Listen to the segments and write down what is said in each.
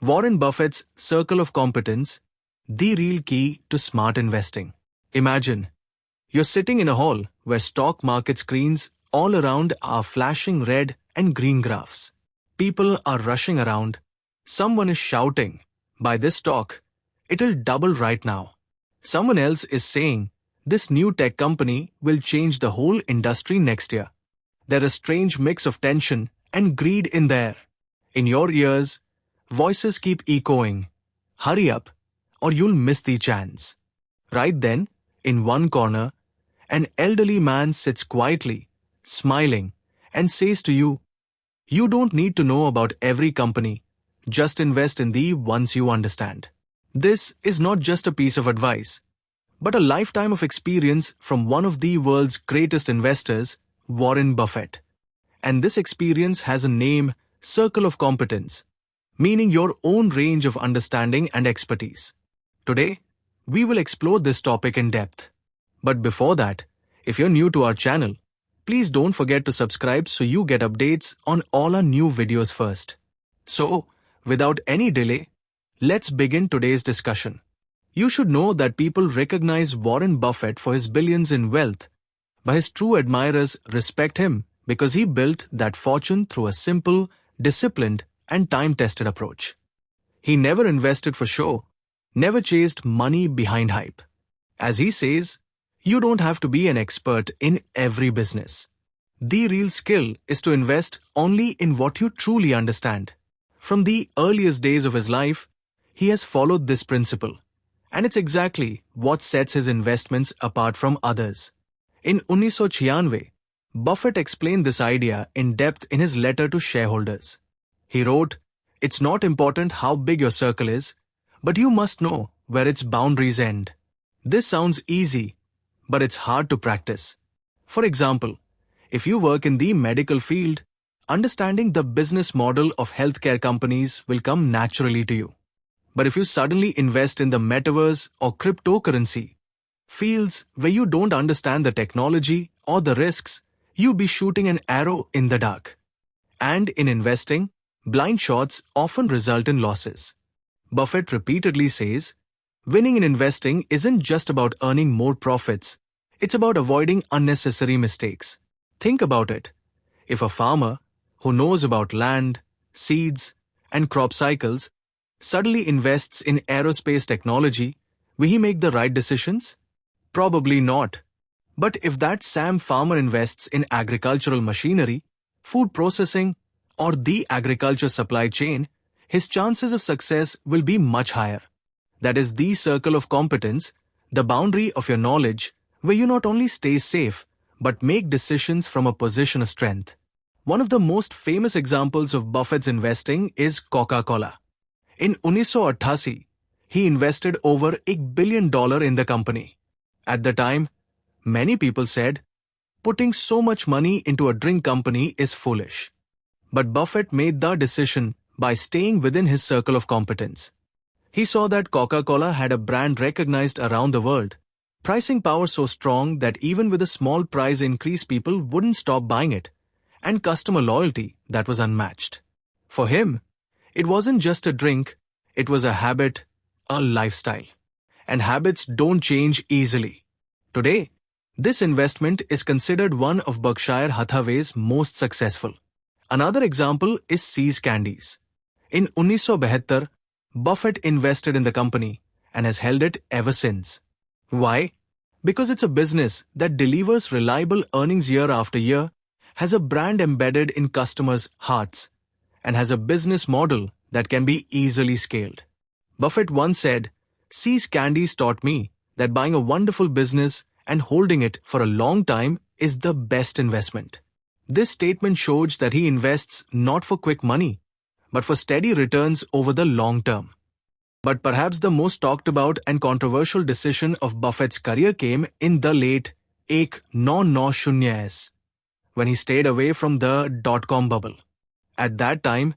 Warren Buffett's Circle of Competence, the real key to smart investing. Imagine, you're sitting in a hall where stock market screens all around are flashing red and green graphs. People are rushing around. Someone is shouting, "Buy this stock, it'll double right now." Someone else is saying, "This new tech company will change the whole industry next year." There's a strange mix of tension and greed in there. In your ears, voices keep echoing, "Hurry up, or you'll miss the chance." Right then, in one corner, an elderly man sits quietly, smiling, and says to you, "You don't need to know about every company, just invest in the ones you understand." This is not just a piece of advice, but a lifetime of experience from one of the world's greatest investors, Warren Buffett. And this experience has a name, Circle of Competence, meaning your own range of understanding and expertise. Today, we will explore this topic in depth. But before that, if you're new to our channel, please don't forget to subscribe so you get updates on all our new videos first. So, without any delay, let's begin today's discussion. You should know that people recognize Warren Buffett for his billions in wealth, but his true admirers respect him because he built that fortune through a simple, disciplined, and time-tested approach. He never invested for show, never chased money behind hype. As he says, you don't have to be an expert in every business. The real skill is to invest only in what you truly understand. From the earliest days of his life, he has followed this principle, and it's exactly what sets his investments apart from others. In 1996, Buffett explained this idea in depth in his letter to shareholders. He wrote, "It's not important how big your circle is, but you must know where its boundaries end." This sounds easy, but it's hard to practice. For example, if you work in the medical field, understanding the business model of healthcare companies will come naturally to you. But if you suddenly invest in the metaverse or cryptocurrency, fields where you don't understand the technology or the risks, you'd be shooting an arrow in the dark. And in investing, blind shots often result in losses. Buffett repeatedly says, winning in investing isn't just about earning more profits, it's about avoiding unnecessary mistakes. Think about it. If a farmer who knows about land, seeds, and crop cycles suddenly invests in aerospace technology, will he make the right decisions? Probably not. But if that same farmer invests in agricultural machinery, food processing, or the agriculture supply chain, his chances of success will be much higher. That is the circle of competence, the boundary of your knowledge, where you not only stay safe, but make decisions from a position of strength. One of the most famous examples of Buffett's investing is Coca-Cola. In 1988, he invested over $1 billion in the company. At the time, many people said, putting so much money into a drink company is foolish. But Buffett made the decision by staying within his circle of competence. He saw that Coca-Cola had a brand recognized around the world, pricing power so strong that even with a small price increase people wouldn't stop buying it, and customer loyalty that was unmatched. For him, it wasn't just a drink, it was a habit, a lifestyle. And habits don't change easily. Today, this investment is considered one of Berkshire Hathaway's most successful. Another example is See's Candies. In 1972, Buffett invested in the company and has held it ever since. Why? Because it's a business that delivers reliable earnings year after year, has a brand embedded in customers' hearts, and has a business model that can be easily scaled. Buffett once said, "See's Candies taught me that buying a wonderful business and holding it for a long time is the best investment." This statement shows that he invests not for quick money, but for steady returns over the long term. But perhaps the most talked about and controversial decision of Buffett's career came in the late 1990s, when he stayed away from the dot-com bubble. At that time,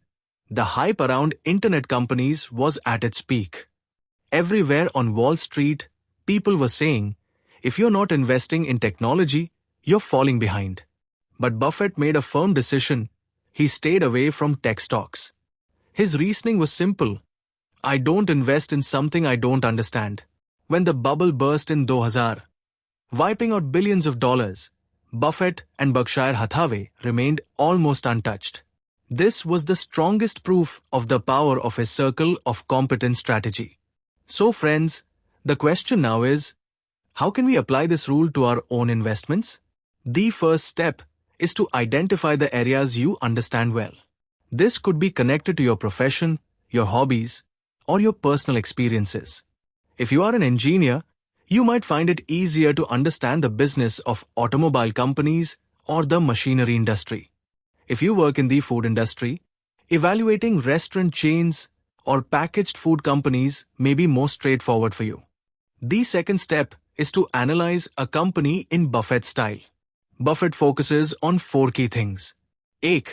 the hype around internet companies was at its peak. Everywhere on Wall Street, people were saying, if you're not investing in technology, you're falling behind. But Buffett made a firm decision. He stayed away from tech stocks. His reasoning was simple. I don't invest in something I don't understand. When the bubble burst in 2000, wiping out billions of dollars, Buffett and Berkshire Hathaway remained almost untouched. This was the strongest proof of the power of a circle of competence strategy. So friends, the question now is, how can we apply this rule to our own investments? The first step is to identify the areas you understand well. This could be connected to your profession, your hobbies, or your personal experiences. If you are an engineer, you might find it easier to understand the business of automobile companies or the machinery industry. If you work in the food industry, evaluating restaurant chains or packaged food companies may be more straightforward for you. The second step is to analyze a company in Buffett style. Buffett focuses on 4 key things. 1.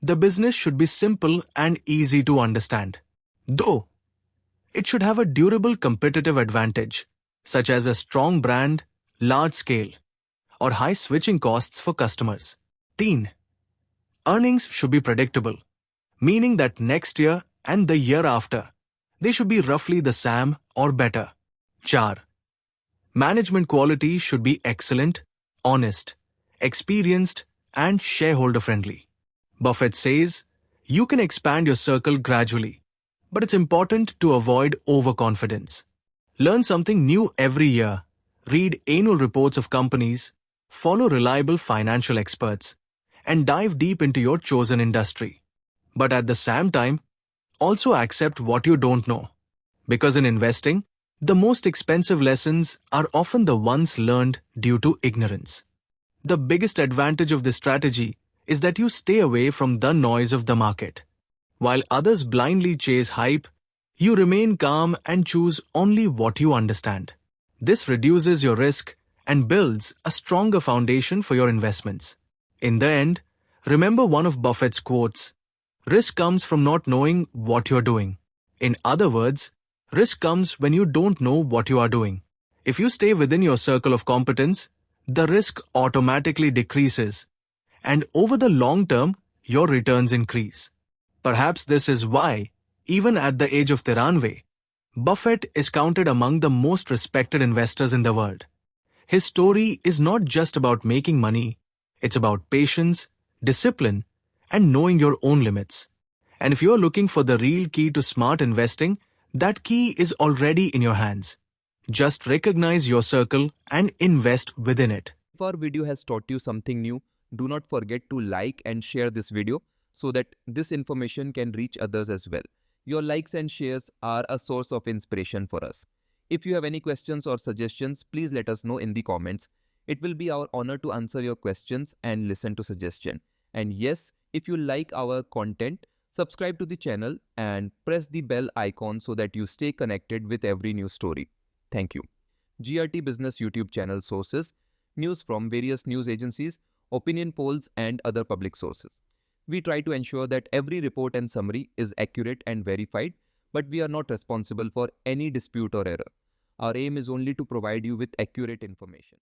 The business should be simple and easy to understand. 2. It should have a durable competitive advantage, such as a strong brand, large scale, or high switching costs for customers. 3. Earnings should be predictable, meaning that next year and the year after, they should be roughly the same or better. 4. Management quality should be excellent, honest, experienced, and shareholder-friendly. Buffett says, you can expand your circle gradually, but it's important to avoid overconfidence. Learn something new every year, read annual reports of companies, follow reliable financial experts, and dive deep into your chosen industry. But at the same time, also accept what you don't know. Because in investing, the most expensive lessons are often the ones learned due to ignorance. The biggest advantage of this strategy is that you stay away from the noise of the market. While others blindly chase hype, you remain calm and choose only what you understand. This reduces your risk and builds a stronger foundation for your investments. In the end, remember one of Buffett's quotes, risk comes from not knowing what you're doing. In other words, risk comes when you don't know what you are doing. If you stay within your circle of competence, the risk automatically decreases, and over the long term, your returns increase. Perhaps this is why, even at the age of 93, Buffett is counted among the most respected investors in the world. His story is not just about making money, it's about patience, discipline, and knowing your own limits. And if you're looking for the real key to smart investing, that key is already in your hands. Just recognize your circle and invest within it. If our video has taught you something new, do not forget to like and share this video so that this information can reach others as well. Your likes and shares are a source of inspiration for us. If you have any questions or suggestions, please let us know in the comments. It will be our honor to answer your questions and listen to suggestions. And yes, if you like our content, subscribe to the channel and press the bell icon so that you stay connected with every new story. Thank you. GRT Business YouTube channel sources, news from various news agencies, opinion polls and other public sources. We try to ensure that every report and summary is accurate and verified, but we are not responsible for any dispute or error. Our aim is only to provide you with accurate information.